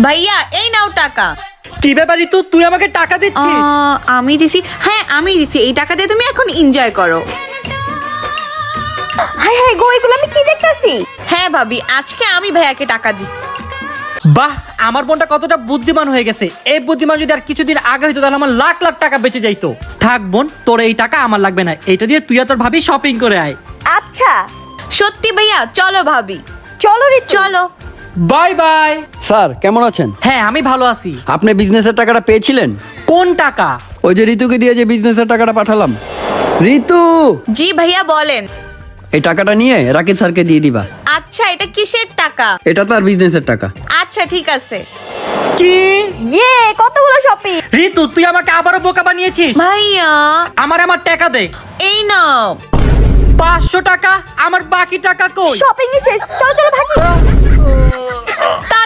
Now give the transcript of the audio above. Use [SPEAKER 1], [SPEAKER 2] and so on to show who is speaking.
[SPEAKER 1] ভাইয়া এই নাও টাকা।
[SPEAKER 2] কি ব্যাপার ঋতু, তুই আমাকে টাকা দিচ্ছিস?
[SPEAKER 1] আমি দিছি। হ্যাঁ আমি দিছি, এই টাকা দিয়ে তুমি এখন এনজয় করো।
[SPEAKER 3] হাই হাই গো, এগুলো আমি কি দেখতাছি?
[SPEAKER 1] হ্যাঁ ভাবি, আজকে আমি ভাইয়াকে টাকা দিচ্ছি।
[SPEAKER 2] বাহ, আমার বোনটা কতটা বুদ্ধিমান হয়ে গেছে। এই বুদ্ধিমান যদি আর কিছুদিন আগে হইতো তাহলে আমার লাখ লাখ টাকা বেঁচে যাইতো। থাক বোন, তোর এই টাকা আমার লাগবে না, এটা দিয়ে তুই আর তোর ভাবি শপিং করে আয়।
[SPEAKER 3] আচ্ছা
[SPEAKER 1] সত্যি ভাইয়া, চলো ভাবি,
[SPEAKER 3] চলো রে
[SPEAKER 1] চলো।
[SPEAKER 2] Bye bye.
[SPEAKER 4] স্যার কেমন আছেন?
[SPEAKER 2] হ্যাঁ আমি ভালো আছি।
[SPEAKER 4] আপনি বিজনেসের টাকাটা পেয়েছিলেন?
[SPEAKER 2] কোন টাকা?
[SPEAKER 4] ওই যে ঋতুকে দিয়ে যে বিজনেসের টাকাটা পাঠালাম। ঋতু,
[SPEAKER 1] জি ভাইয়া বলেন।
[SPEAKER 4] এই টাকাটা নিয়ে রাকিব স্যারকে দিয়ে দিবা।
[SPEAKER 1] আচ্ছা, এটা কিসের টাকা?
[SPEAKER 4] এটা তার বিজনেসের টাকা।
[SPEAKER 1] আচ্ছা ঠিক আছে।
[SPEAKER 2] কি?
[SPEAKER 3] ইয়ে, কতগুলো শপিং।
[SPEAKER 2] ঋতু, তুই আমাকে আবারও বোকা বানিয়েছিস।
[SPEAKER 1] ভাইয়া
[SPEAKER 2] আমার টাকা দে।
[SPEAKER 1] এই নাও।
[SPEAKER 2] 500 টাকা? আমার বাকি টাকা কই?
[SPEAKER 3] শপিং শেষ, চলো চলো ভাগি।
[SPEAKER 1] তাড়াতাড়ি